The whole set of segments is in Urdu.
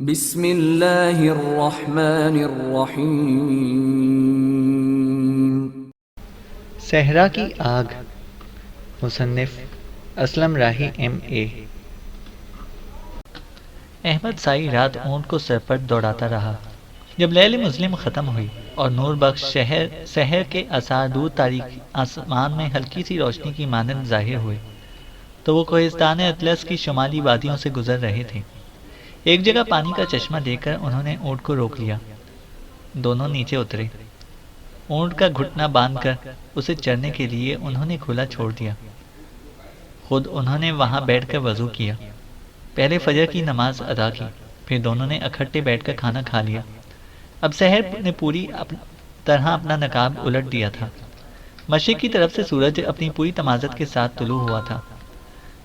بسم اللہ الرحمن الرحیم۔ صحرا کی آگ، مصنف اسلم راہی M.A۔ احمد سائی رات اونٹ کو سر پر دوڑاتا رہا۔ جب لیل مظلم ختم ہوئی اور نور بخش شہر کے آثار دور تاریک آسمان میں ہلکی سی روشنی کی مانند ظاہر ہوئے تو وہ کوہستان اطلس کی شمالی وادیوں سے گزر رہے تھے۔ ایک جگہ پانی کا چشمہ دیکھ کر انہوں نے اونٹ کو روک لیا۔ دونوں نیچے اترے۔ اونٹ کا گھٹنا باندھ کر اسے چرنے کے لیے انہوں نے کھلا چھوڑ دیا۔ خود انہوں نے وہاں بیٹھ کر وضو کیا، پہلے فجر کی نماز ادا کی، پھر دونوں نے اکٹھے بیٹھ کر کھانا کھا لیا۔ اب سحر نے پوری طرح اپنا نقاب الٹ دیا تھا۔ مشرق کی طرف سے سورج اپنی پوری تمازت کے ساتھ طلوع ہوا تھا۔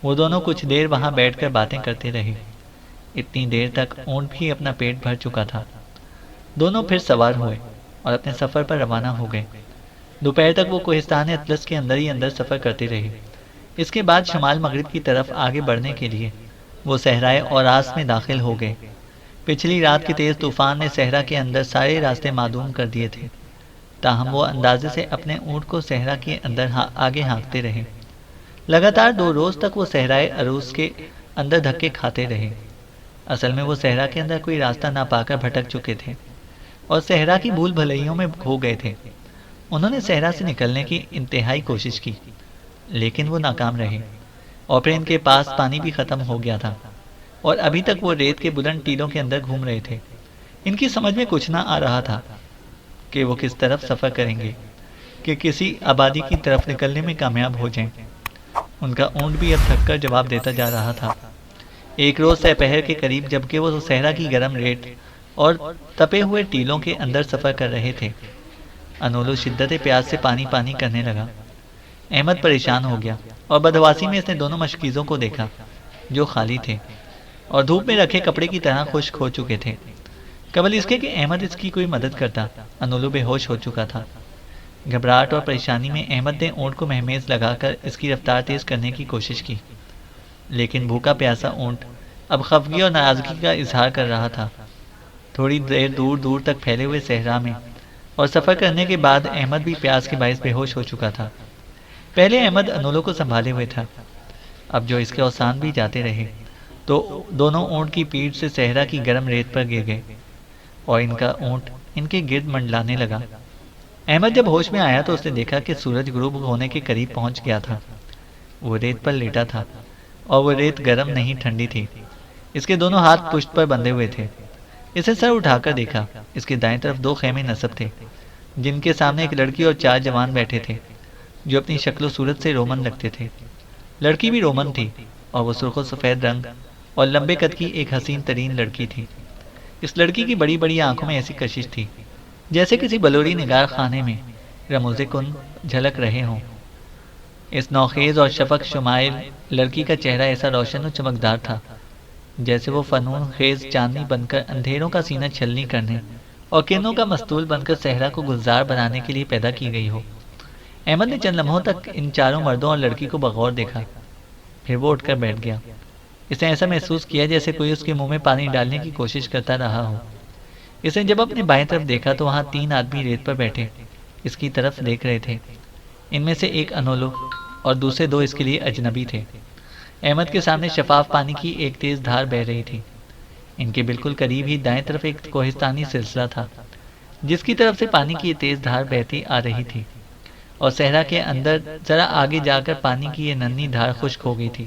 وہ دونوں کچھ دیر وہاں بیٹھ کر باتیں کرتے رہے۔ اتنی دیر تک اونٹ بھی اپنا پیٹ بھر چکا تھا۔ دونوں پھر سوار ہوئے اور اپنے سفر پر روانہ ہو گئے۔ دوپہر تک وہ کوہستان اطلس کے اندر ہی اندر سفر کرتے رہے۔ اس کے بعد شمال مغرب کی طرف آگے بڑھنے کے لیے وہ صحرائے اوراس میں داخل ہو گئے۔ پچھلی رات کے تیز طوفان نے صحرا کے اندر سارے راستے معدوم کر دیے تھے، تاہم وہ اندازے سے اپنے اونٹ کو صحرا کے اندر آگے ہانکتے رہے۔ لگاتار 2 روز تک وہ صحرائے عروس کے اندر دھکے کھاتے رہے۔ اصل میں وہ صحرا کے اندر کوئی راستہ نہ پا کر بھٹک چکے تھے اور صحرا کی بھول بھلیوں میں کھو گئے تھے۔ انہوں نے صحرا سے نکلنے کی انتہائی کوشش کی، لیکن وہ ناکام رہے، اور پھر ان کے پاس پانی بھی ختم ہو گیا تھا اور ابھی تک وہ ریت کے بلند ٹیلوں کے اندر گھوم رہے تھے۔ ان کی سمجھ میں کچھ نہ آ رہا تھا کہ وہ کس طرف سفر کریں گے کہ کسی آبادی کی طرف نکلنے میں کامیاب ہو جائیں۔ ان کا اونٹ بھی اب تھک کر جواب دیتا جا رہا تھا۔ ایک روز سپہر کے قریب جبکہ وہ صحرا کی گرم ریت اور تپے ہوئے ٹیلوں کے اندر سفر کر رہے تھے، انولو شدت پیاس سے پانی پانی کرنے لگا۔ احمد پریشان ہو گیا اور بدحواسی میں اس نے دونوں مشکیزوں کو دیکھا جو خالی تھے اور دھوپ میں رکھے کپڑے کی طرح خشک ہو چکے تھے۔ قبل اس کے کہ احمد اس کی کوئی مدد کرتا، انولو بے ہوش ہو چکا تھا۔ گھبراہٹ اور پریشانی میں احمد نے اونٹ کو مہمیز لگا کر اس کی رفتار تیز کرنے کی کوشش کی، لیکن بھوکا پیاسا اونٹ اب خفگی اور ناراضگی کا اظہار کر رہا تھا۔ تھوڑی دیر دور دور تک پھیلے ہوئے صحرا میں اور سفر کرنے کے بعد احمد بھی پیاس کے باعث بے ہوش ہو چکا تھا۔ پہلے احمد انولو کو سنبھالے ہوئے تھا، اب جو اس کے اوسان بھی جاتے رہے تو دونوں اونٹ کی پیٹھ سے صحرا کی گرم ریت پر گر گئے اور ان کا اونٹ ان کے گرد منڈلانے لگا۔ احمد جب ہوش میں آیا تو اس نے دیکھا کہ سورج غروب ہونے کے قریب پہنچ گیا تھا۔ وہ ریت پر لیٹا تھا اور وہ ریت گرم نہیں ٹھنڈی تھی۔ اس کے دونوں ہاتھ پشت پر بندھے ہوئے تھے۔ اسے سر اٹھا کر دیکھا، اس کے دائیں طرف 2 خیمے نصب تھے جن کے سامنے ایک لڑکی اور 4 جوان بیٹھے تھے جو اپنی شکل و صورت سے رومن لگتے تھے۔ لڑکی بھی رومن تھی اور وہ سرخ و سفید رنگ اور لمبے قد کی ایک حسین ترین لڑکی تھی۔ اس لڑکی کی بڑی بڑی آنکھوں میں ایسی کشش تھی جیسے کسی بلوری نگار خانے میں رموز کن جھلک رہے ہوں۔ اس نوخیز اور شفق شمائل لڑکی کا چہرہ ایسا روشن و چمکدار تھا جیسے وہ فنون خیز چاندنی بن کر اندھیروں کا سینہ چھلنی کرنے اور کرنوں کا مستول بن کر صحرا کو گلزار بنانے کے لیے پیدا کی گئی ہو۔ احمد نے چند لمحوں تک ان 4 مردوں اور لڑکی کو بغور دیکھا، پھر وہ اٹھ کر بیٹھ گیا۔ اس نے ایسا محسوس کیا جیسے کوئی اس کے منہ میں پانی ڈالنے کی کوشش کرتا رہا ہو۔ اس نے جب اپنے بائیں طرف دیکھا تو وہاں 3 آدمی ریت پر بیٹھے اس کی طرف دیکھ رہے تھے۔ ان میں سے ایک انولو اور دوسرے 2 اس کے لیے اجنبی تھے۔ احمد کے سامنے شفاف پانی کی ایک تیز دھار بہہ رہی تھی۔ ان کے بالکل قریب ہی دائیں طرف ایک کوہستانی سلسلہ تھا جس کی طرف سے پانی کی یہ تیز دھار بہتی آ رہی تھی، اور صحرا کے اندر ذرا آگے جا کر پانی کی یہ ننھی دھار خشک ہو گئی تھی۔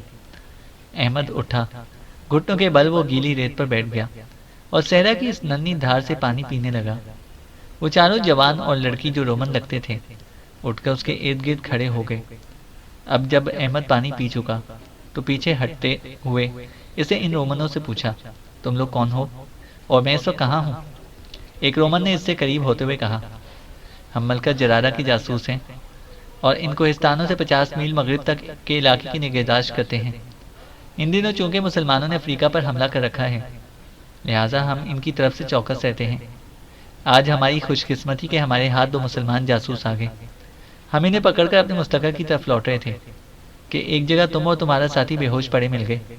احمد اٹھا، گھٹنوں کے بل وہ گیلی ریت پر بیٹھ گیا اور صحرا کی اس ننھی دھار سے پانی پینے لگا۔ وہ 4 جوان اور لڑکی جو رومن لگتے تھے اٹھ کر اس کے ارد گرد کھڑے ہو گئے۔ اب جب احمد پانی پی چکا تو پیچھے ہٹتے ہوئے اسے ان رومنوں سے پوچھا، تم لوگ کون ہو اور میں اس وقت کہاں ہوں؟ ایک رومن نے اس سے قریب ہوتے ہوئے کہا، ہم ملکہ جرارہ کی جاسوس ہیں اور ان کوہستانوں سے 50 میل مغرب تک کے علاقے کی نگہداشت کرتے ہیں۔ ان دنوں چونکہ مسلمانوں نے افریقہ پر حملہ کر رکھا ہے، لہٰذا ہم ان کی طرف سے چوکس رہتے ہیں۔ آج ہماری خوش قسمتی کہ ہمارے ہاتھ 2 مسلمان جاسوس آ گئے۔ ہم انہیں پکڑ کر اپنے مستقر کی طرف لوٹ رہے تھے کہ ایک جگہ تم اور تمہارا ساتھی بے ہوش پڑے مل گئے۔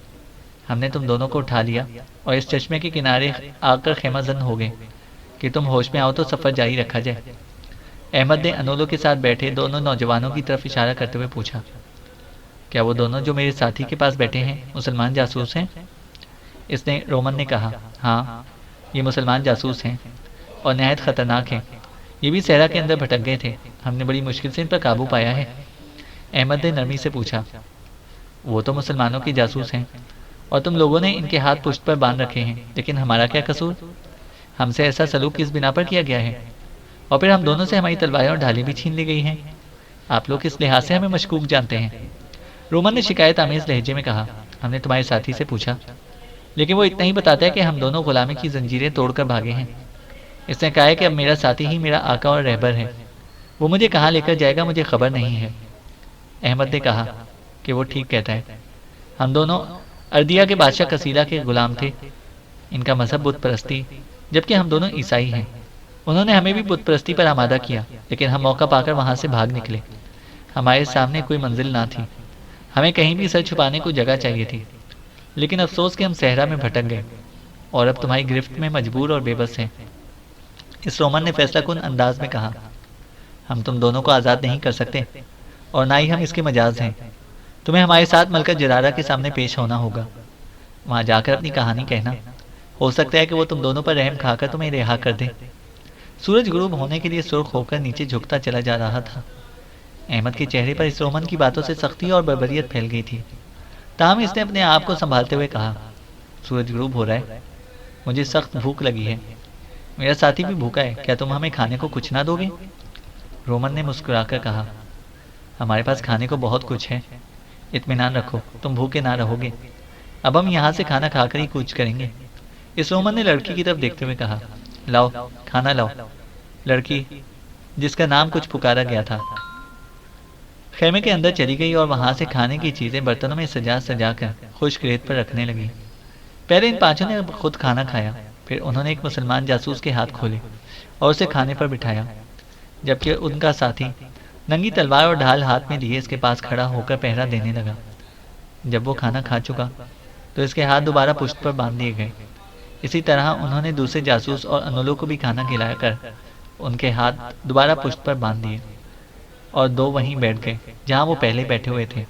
ہم نے تم دونوں کو اٹھا لیا اور اس چشمے کے کنارے آ کر خیمہ زن ہو گئے کہ تم ہوش میں آؤ تو سفر جاری رکھا جائے۔ احمد نے انولو کے ساتھ بیٹھے دونوں نوجوانوں کی طرف اشارہ کرتے ہوئے پوچھا، کیا وہ دونوں جو میرے ساتھی کے پاس بیٹھے ہیں مسلمان جاسوس ہیں؟ اس نے رومن نے کہا، ہاں یہ مسلمان جاسوس ہیں اور نہایت خطرناک ہیں، یہ بھی صحرا کے اندر بھٹک گئے تھے، ہم نے بڑی مشکل سے ان پر قابو پایا ہے۔ احمد نے نرمی سے پوچھا، وہ تو مسلمانوں کے جاسوس ہیں اور تم لوگوں نے ان کے ہاتھ پشت پر باندھ رکھے ہیں، لیکن ہمارا کیا قصور؟ ہم سے ایسا سلوک کس بنا پر کیا گیا ہے؟ اور پھر ہم دونوں سے ہماری تلواریں اور ڈھالیں بھی چھین لی گئی ہیں۔ آپ لوگ کس لحاظ سے ہمیں مشکوک جانتے ہیں؟ رومن نے شکایت آمیز لہجے میں کہا، ہم نے تمہارے ساتھی سے پوچھا، لیکن وہ اتنا ہی بتاتا ہے کہ ہم دونوں غلامی کی زنجیریں توڑ کر بھاگے ہیں۔ اس نے کہا ہے کہ اب میرا ساتھی ہی میرا آقا اور رہبر ہے، وہ مجھے کہاں لے کر جائے گا مجھے خبر نہیں ہے۔ احمد نے کہا کہ وہ ٹھیک کہتا ہے، ہم دونوں اردیا کے بادشاہ کسیلا کے غلام تھے، ان کا مذہب بت پرستی، جبکہ ہم دونوں عیسائی ہیں۔ انہوں نے ہمیں بھی بت پرستی پر آمادہ کیا، لیکن ہم موقع پا کر وہاں سے بھاگ نکلے۔ ہمارے سامنے کوئی منزل نہ تھی، ہمیں کہیں بھی سر چھپانے کو جگہ چاہیے تھی، لیکن افسوس کہ ہم صحرا میں بھٹک گئے اور اب تمہاری گرفت میں مجبور اور بے بس ہیں۔ اس رومن نے فیصلہ کن انداز میں کہا، ہم تم دونوں کو آزاد نہیں کر سکتے اور نہ ہی ہم اس کے مجاز ہیں۔ تمہیں ہمارے ساتھ ملکہ جرارہ کے سامنے پیش ہونا ہوگا، وہاں جا کر اپنی کہانی کہنا، ہو سکتا ہے کہ وہ تم دونوں پر رحم کھا کر تمہیں رہا کر دے۔ سورج غروب ہونے کے لیے سرخ ہو کر نیچے جھکتا چلا جا رہا تھا۔ احمد کے چہرے پر اس رومن کی باتوں سے سختی اور بربریت پھیل گئی تھی، تاہم اس نے اپنے آپ کو سنبھالتے ہوئے کہا، سورج غروب ہو رہا ہے، مجھے سخت بھوک لگی ہے، میرا ساتھی بھی بھوکا ہے، کیا تم ہمیں کھانے کو کچھ نہ دو گے؟ رومن نے مسکرا کر کہا، ہمارے پاس کھانے کو بہت کچھ ہے، اطمینان رکھو تم بھوکے نہ رہو گے، اب ہم یہاں سے کھانا کھا کر ہی کوچ کریں گے۔ اس رومن نے لڑکی کی طرف دیکھتے ہوئے کہا، لاؤ کھانا لاؤ۔ لڑکی جس کا نام کچھ پکارا گیا تھا خیمے کے اندر چلی گئی اور وہاں سے کھانے کی چیزیں برتنوں میں سجا سجا کر خشک ریت پر رکھنے لگی۔ پہلے ان پانچوں نے خود کھانا کھایا، پھر انہوں نے ایک مسلمان جاسوس کے ہاتھ کھولے اور اسے کھانے پر بٹھایا، جبکہ ان کا ساتھی ننگی تلوار اور ڈھال ہاتھ میں لیے اس کے پاس کھڑا ہو کر پہرا دینے لگا۔ جب وہ کھانا کھا چکا تو اس کے ہاتھ دوبارہ پشت پر باندھ دیے گئے۔ اسی طرح انہوں نے دوسرے جاسوس اور انولو کو بھی کھانا کھلایا کر ان کے ہاتھ دوبارہ پشت پر باندھ دیے اور دو وہیں بیٹھ گئے جہاں وہ پہلے بیٹھے ہوئے تھے۔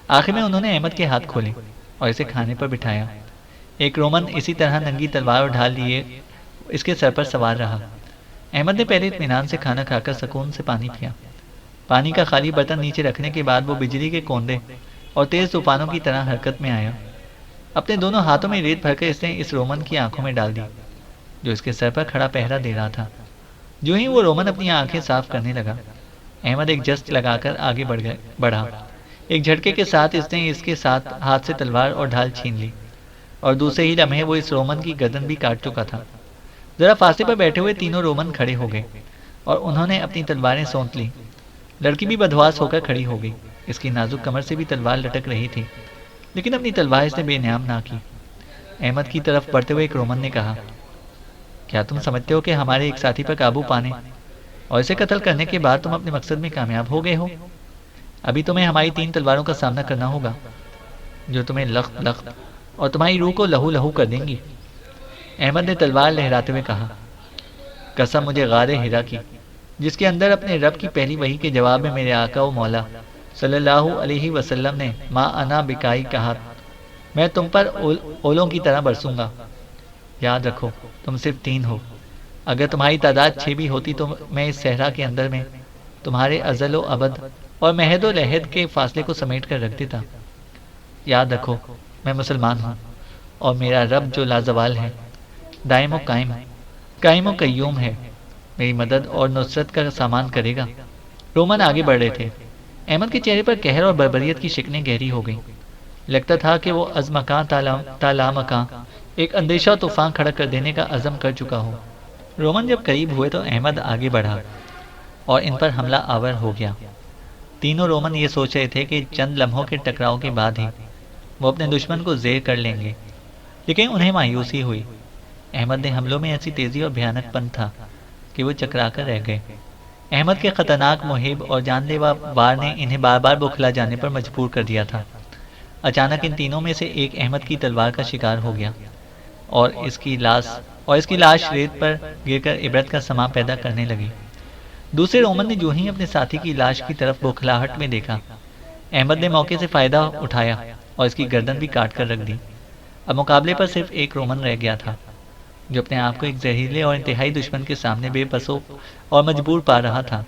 آخر میں انہوں نے احمد کے ہاتھ کھولے اور اسے کھانے پر بٹھایا۔ ایک رومن اسی طرح ننگی تلوار اور ڈھال لیے اس کے سر پر سوار رہا۔ احمد نے پہلے اطمینان سے کھانا کھا کر سکون سے پانی پیا۔ پانی کا خالی برتن نیچے رکھنے کے بعد وہ بجلی کے کوندے اور تیز طوفانوں کی طرح حرکت میں آیا۔ اپنے دونوں ہاتھوں میں ریت بھر کر اس نے اس رومن کی آنکھوں میں ڈال دی جو اس کے سر پر کھڑا پہرا دے رہا تھا۔ جو ہی وہ رومن اپنی آنکھیں صاف کرنے لگا، احمد ایک جسٹ لگا کر آگے بڑھا۔ ایک جھٹکے کے ساتھ اس نے اس کے ساتھ ہاتھ سے تلوار اور ڈھال چھین لی اور دوسرے ہی لمحے وہ اس رومن کی گردن بھی کاٹ چکا تھا۔ ذرا فاصلے پر بیٹھے ہوئے تینوں رومن کھڑے ہو گئے اور انہوں نے اپنی تلواریں سونت لی۔ لڑکی بھی بدحواس ہو کر کھڑی ہو گئی، اس کی نازک کمر سے بھی تلوار لٹک رہی تھی، لیکن اپنی تلوار اس نے بے نیام نہ کی۔ احمد کی طرف بڑھتے ہوئے ایک رومن نے کہا، کیا تم سمجھتے ہو کہ ہمارے ایک ساتھی پر قابو پانے اور اسے قتل کرنے کے بعد تم اپنے مقصد میں کامیاب ہو گئے ہو؟ ابھی تمہیں ہماری 3 تلواروں کا سامنا کرنا ہوگا جو تمہیں لخت لخت اور تمہاری روح کو لہو لہو کر دیں گی۔ احمد نے تلوار لہراتے ہوئے کہا، قسم مجھے غار ہرا کی جس کے اندر اپنے رب کی پہلی وحی کے جواب میں میرے آقا و مولا صلی اللہ علیہ وسلم نے ما انا بکائی کہا، میں تم پر اولوں کی طرح برسوں گا۔ یاد رکھو تم صرف 3 ہو، اگر تمہاری تعداد 6 بھی ہوتی تو میں اس صحرا کے اندر میں تمہارے ازل و ابد اور مہد و لحد کے فاصلے کو سمیٹ کر رکھ دیتا۔ یاد رکھو میں مسلمان ہوں اور میرا رب جو لازوال ہے، دائم و قائم و قیوم ہے، میری مدد اور نصرت کا سامان کرے گا۔ رومن آگے بڑھ رہے تھے۔ احمد کے چہرے پر قہر اور بربریت کی شکنیں گہری ہو گئیں۔ لگتا تھا کہ وہ از مکان تا مکان ایک اندیشہ طوفان کھڑا کر دینے کا عزم کر چکا ہو۔ رومن جب قریب ہوئے تو احمد آگے بڑھا اور ان پر حملہ آور ہو گیا۔ تینوں رومن یہ سوچ رہے تھے کہ چند لمحوں کے ٹکراؤ کے بعد ہی وہ اپنے دشمن کو زیر کر لیں گے، لیکن انہیں مایوسی ہوئی۔ احمد نے حملوں میں ایسی تیزی اور بھیانک پن تھا کہ وہ چکرا کر رہ گئے۔ احمد کے خطرناک محب اور جان لیوا وار نے انہیں بار بار بوکھلا جانے پر مجبور کر دیا تھا۔ اچانک ان تینوں میں سے ایک احمد کی تلوار کا شکار ہو گیا اور اس کی لاش ریت پر گر کر عبرت کا سما پیدا کرنے لگی۔ دوسرے رومن نے جو ہی اپنے ساتھی کی لاش کی طرف بوکھلاہٹ میں دیکھا، احمد نے موقع سے فائدہ اٹھایا اور اس کی گردن بھی کاٹ کر رکھ دی۔ اب مقابلے پر صرف ایک رومن رہ گیا تھا جو اپنے آپ کو ایک زہریلے اور انتہائی دشمن کے سامنے بے بسو اور مجبور پا رہا تھا۔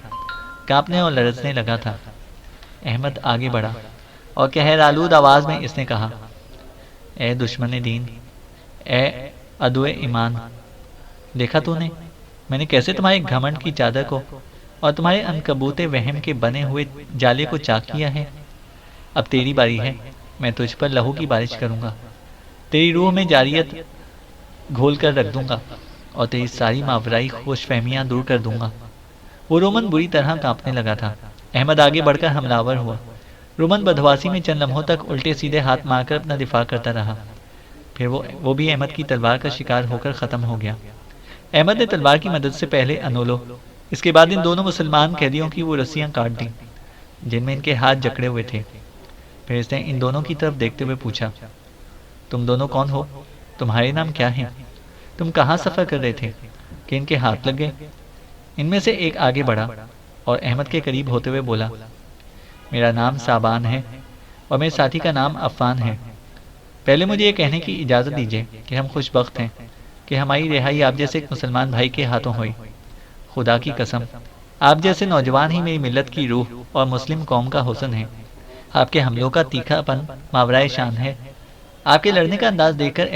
کانپنے اور لرزنے لگا تھا۔ احمد آگے بڑھا اور قہر آلود آواز میں اس نے کہا، اے دشمن دین، اے عدو ایمان، دیکھا تو نے میں نے کیسے تمہارے گھمنڈ کی چادر کو اور تمہارے عنکبوت وہم کے بنے ہوئے جالے کو چاک کیا ہے۔ اب تیری باری ہے، میں تجھ پر لہو کی بارش کروں گا، تیری روح میں جاریت گھول کر رکھ دوں گا اور تیری ساری ماورائی خوش فہمیاں دور کر دوں گا۔ وہ رومن بری طرح کانپنے لگا تھا۔ احمد آگے بڑھ کر حملہ آور ہوا۔ رومن بدحواسی میں چند لمحوں تک الٹے سیدھے ہاتھ مار کر اپنا دفاع کرتا رہا، پھر وہ بھی احمد کی تلوار کا شکار ہو کر ختم ہو گیا۔ احمد نے تلوار کی مدد سے پہلے انولو، اس کے بعد ان دونوں مسلمان قیدیوں کی وہ رسیاں کاٹ دیں جن میں ان کے ہاتھ جکڑے ہوئے تھے۔ پھر اس نے ان دونوں کی طرف دیکھتے ہوئے پوچھا، تم دونوں کون ہو؟ تمہارے نام کیا ہیں؟ تم کہاں سفر کر رہے تھے کہ ان کے ہاتھ لگ گئے؟ ان میں سے ایک آگے بڑھا اور احمد کے قریب ہوتے ہوئے بولا، میرا نام صابان ہے اور میرے ساتھی کا نام عفان ہے۔ پہلے مجھے یہ کہنے کی اجازت دیجیے کہ ہم خوش بخت ہیں کہ ہماری رہائی آپ جیسے ایک مسلمان بھائی کے ہاتھوں ہوئی۔ خدا کی قسم، آپ جیسے نوجوان ہی میری ملت کی روح اور مسلم قوم کا حسن ہے۔ آپ کے حملوں کا تیکھا پن ماورائے شان ہے۔ آپ کے لڑنے کا انداز دیکھ کر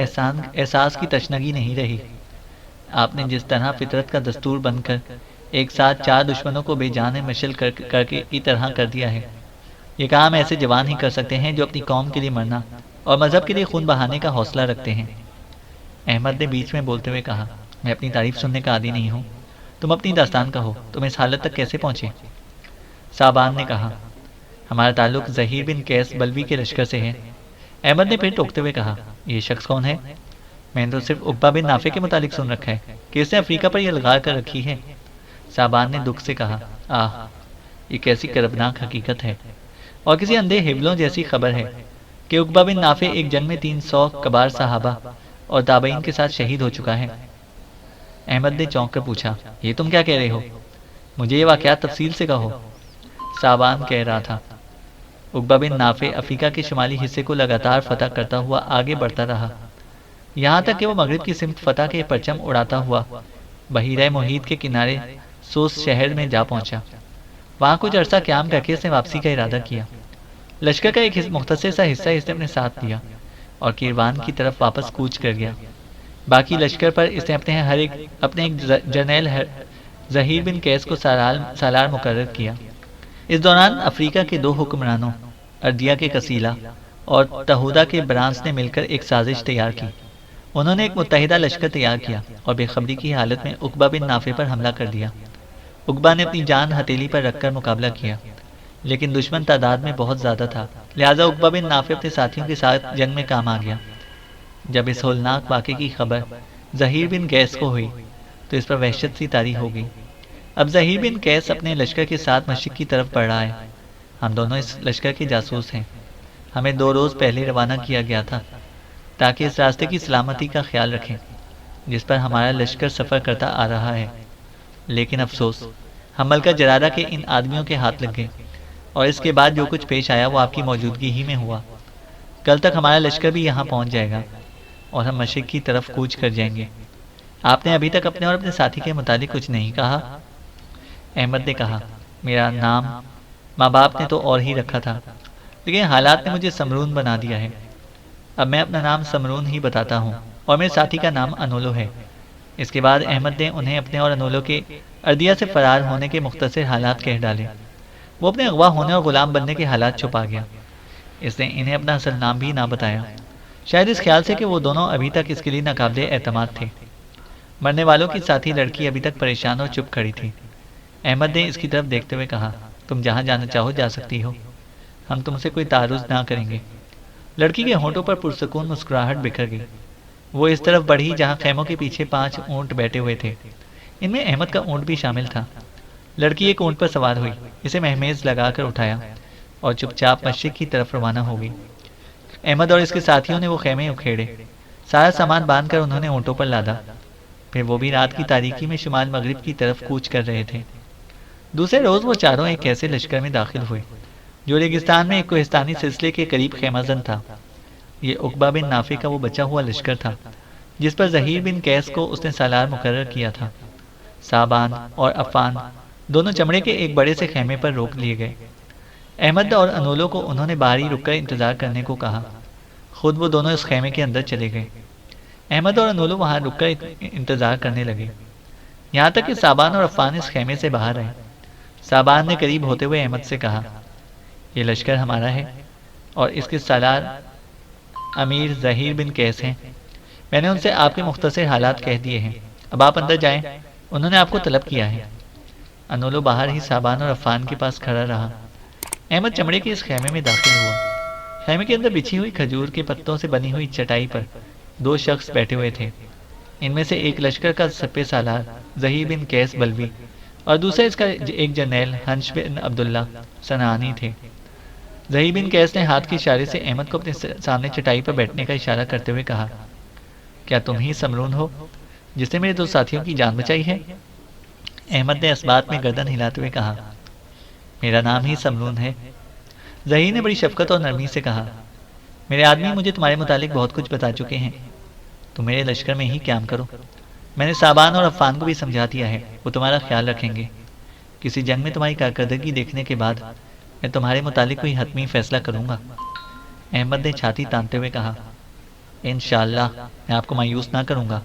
احساس کی تشنگی نہیں رہی۔ آپ نے جس طرح فطرت کا دستور بن کر ایک ساتھ 4 دشمنوں کو بے جان مشل کر کے کی طرح کر دیا ہے، یہ کام ایسے جوان ہی کر سکتے ہیں جو اپنی قوم کے لیے مرنا اور مذہب کے لیے خون بہانے کا حوصلہ رکھتے ہیں۔ احمد نے بیچ میں بولتے ہوئے کہا، میں اپنی تعریف سننے کا عادی نہیں ہوں، تم اپنی داستان کہو، تم اس حالت تک کیسے پہنچے؟ صابان نے کہا، ہمارا تعلق ظہیر بن قیس بلوی کے لشکر سے ہے۔ احمد نے پھر ٹوکتے ہوئے کہا، یہ شخص کون ہے؟ میں نے تو صرف عقبہ بن نافع کے متعلق سن رکھا ہے کہ اس نے افریقہ پر یہ لگا کر رکھی ہے۔ صابان نے دکھ سے کہا، یہ کیسی کربناک حقیقت ہے اور کسی اندھے ہبلوں جیسی خبر ہے کہ عقبہ بن نافع ایک جنگ میں 300 کبار صحابہ اور تابعین کے ساتھ شہید ہو چکا ہے۔ احمد نے چونک کر پوچھا، یہ تم کیا کہہ رہے ہو؟ مجھے یہ واقعات تفصیل سے کہو۔ صابان کہہ رہا تھا، عقبہ بن نافع افریقہ کے شمالی حصے کو لگاتار فتح کرتا ہوا آگے بڑھتا رہا، یہاں تک کہ وہ مغرب کی سمت فتح کے پرچم اڑاتا ہوا بحیرہ محیط کے کنارے سوس شہر میں جا پہنچا۔ وہاں کچھ عرصہ قیام کر کے اس نے واپسی کا ارادہ کیا۔ لشکر کا ایک مختصر سا حصہ اس نے اپنے ساتھ لیا اور کیروان کی طرف واپس کوچ کر گیا۔ باقی لشکر پر اس نے اپنے ایک جرنیل ظہیر بن قیس کو سالار مقرر کیا۔ اس دوران افریقہ کے 2 حکمرانوں اردیہ کے کسیلہ اور تہودہ کے برانس نے مل کر ایک سازش تیار کی۔ انہوں نے ایک متحدہ لشکر تیار کیا اور بے خبری کی حالت میں عقبہ بن نافع پر حملہ کر دیا۔ عقبہ نے اپنی جان ہتھیلی پر رکھ کر مقابلہ کیا، لیکن دشمن تعداد میں بہت زیادہ تھا، لہٰذا عقبہ بن نافع اپنے ساتھیوں کے ساتھ جنگ میں کام آ گیا۔ جب اس ہولناک واقعے کی خبر ظہیر بن قیس کو ہوئی تو اس پر وحشت سی طاری ہو گئی۔ اب ظہیر بن قیس اپنے لشکر کے ساتھ مشرق کی طرف بڑھ رہا ہے۔ ہم دونوں اس لشکر کے جاسوس ہیں۔ ہمیں 2 روز پہلے روانہ کیا گیا تھا تاکہ اس راستے کی سلامتی کا خیال رکھیں جس پر ہمارا لشکر سفر کرتا آ رہا ہے، لیکن افسوس ہم ملکہ جرارہ کے ان آدمیوں کے ہاتھ لگ گئے اور اس کے بعد جو کچھ پیش آیا وہ آپ کی موجودگی ہی میں ہوا۔ کل تک ہمارا لشکر بھی یہاں پہنچ جائے گا اور ہم مشرق کی طرف کوچ کر جائیں گے۔ آپ نے ابھی تک اپنے اور اپنے ساتھی کے متعلق کچھ نہیں کہا۔ احمد نے کہا، میرا نام ماں باپ نے تو اور ہی رکھا تھا، لیکن حالات نے مجھے سمرون بنا دیا ہے۔ اب میں اپنا نام سمرون ہی بتاتا ہوں اور میرے ساتھی کا نام انولو ہے۔ اس کے بعد احمد نے انہیں اپنے اور انولو کے اردیہ سے فرار ہونے کے مختصر حالات کہہ ڈالے۔ وہ اپنے اغوا ہونے اور غلام بننے کے حالات چھپا گیا۔ اس نے انہیں اپنا اصل نام بھی نہ بتایا، شاید اس خیال سے کہ وہ دونوں ابھی تک اس کے لیے ناقابل اعتماد تھے۔ مرنے والوں کی ساتھی لڑکی ابھی تک پریشان اور چپ کھڑی تھی۔ احمد نے اس کی طرف دیکھتے ہوئے کہا، تم جہاں جانا چاہو جا سکتی ہو، ہم تم سے کوئی تعارض نہ کریں گے۔ لڑکی کے ہونٹوں پر پرسکون مسکراہٹ بکھر گئی۔ وہ اس طرف بڑھی جہاں خیموں کے پیچھے 5 اونٹ بیٹھے ہوئے تھے، ان میں احمد کا اونٹ بھی شامل تھا۔ لڑکی ایک اونٹ پر سوار ہوئی، اسے مہمیز لگا کر اٹھایا اور چپ چاپ مشرق کی طرف روانہ ہو گئی۔ احمد اور اس کے ساتھیوں نے وہ خیمے اکھیڑے، سارا سامان باندھ کر انہوں نے اونٹوں پر لادا، پھر وہ بھی رات کی تاریکی میں شمال مغرب کی طرف کوچ کر رہے تھے۔ دوسرے روز وہ چاروں ایک ایسے لشکر میں داخل ہوئے جو ریگستان میں ایک کوہستانی سلسلے کے قریب خیمہ زن تھا۔ یہ عقبہ بن نافع کا وہ بچا ہوا لشکر تھا جس پر ظہیر بن قیس کو اس نے سالار مقرر کیا تھا۔ صابان اور عفان دونوں چمڑے کے ایک بڑے سے خیمے پر روک لیے گئے۔ احمد اور انولو کو انہوں نے باہر ہی رک کر انتظار کرنے کو کہا، خود وہ دونوں اس خیمے کے اندر چلے گئے۔ احمد اور انولو وہاں رک کر انتظار کرنے لگے، یہاں تک کہ صابان اور عفان اس خیمے سے باہر آئے۔ صابان نے قریب ہوتے ہوئے احمد سے کہا، یہ لشکر ہمارا ہے اور اس کے سالار امیر ظہیر بن قیس ہیں۔ میں نے ان سے آپ کے مختصر حالات کہہ دیے ہیں، اب آپ اندر جائیں، انہوں نے آپ کو طلب کیا ہے۔ انولو باہر ہی صابان اور عفان کے پاس کھڑا رہا۔ احمد چمڑے کے اس خیمے میں داخل ہوا۔ خیمے کے اندر بچھی ہوئی کھجور کے پتوں سے بنی ہوئی چٹائی پر دو شخص بیٹھے ہوئے تھے۔ ان میں سے ایک لشکر کا سپہ سالار ظہیر بن قیس بلوی اور دوسرا اس کا ایک جرنیل ہنش بن عبداللہ صنعانی تھے۔ ظہیر بن قیس نے ہاتھ کے اشارے سے احمد کو اپنے سامنے چٹائی پر بیٹھنے کا اشارہ کرتے ہوئے کہا، کیا تم ہی سمرون ہو جس نے میرے دو ساتھیوں کی جان بچائی ہے؟ احمد نے اس بات میں گردن ہلاتے ہوئے کہا، میرا نام ہی سمرون ہے۔ ظہیر نے بڑی شفقت اور نرمی سے کہا، میرے آدمی مجھے تمہارے متعلق بہت کچھ بتا چکے ہیں، تم میرے لشکر میں ہی قیام کرو۔ میں نے صابان اور عفان کو بھی سمجھا دیا ہے، وہ تمہارا خیال رکھیں گے۔ کسی جنگ میں تمہاری کارکردگی دیکھنے کے بعد میں تمہارے متعلق کوئی حتمی فیصلہ کروں گا۔ احمد نے چھاتی تانتے ہوئے کہا، انشاءاللہ میں آپ کو مایوس نہ کروں گا۔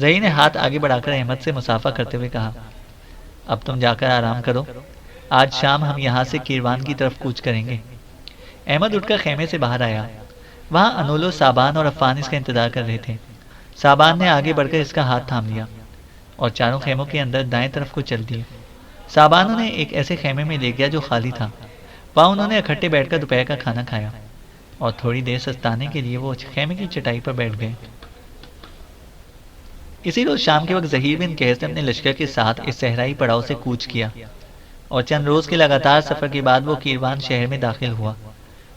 ظہیر نے ہاتھ آگے بڑھا کر احمد سے مصافحہ کرتے ہوئے کہا، اب تم جا کر آرام کرو، آج شام ہم یہاں سے کیروان کی طرف کوچ کریں گے۔ احمد اٹھ کر خیمے سے باہر آیا۔ وہاں انولو، صابان اور عفان اس کا انتظار کر رہے تھے۔ صابان نے آگے بڑھ کر اس کا ہاتھ تھام لیا اور چاروں خیموں کے اندر دائیں طرف کو چل دیے۔ صابان انہیں ایک ایسے خیمے میں لے گیا جو خالی تھا۔ وہاں انہوں نے اکٹھے بیٹھ کر دوپہر کا کھانا کھایا اور تھوڑی دیر سستانے کے لیے وہ خیمے کی چٹائی پر بیٹھ گئے۔ اسی روز شام کے وقت ظہیر بن قیس نے اپنے لشکر کے ساتھ اس صحرائی پڑاؤ سے کوچ کیا اور چند روز کے لگاتار سفر کے بعد وہ کیروان شہر میں داخل ہوا۔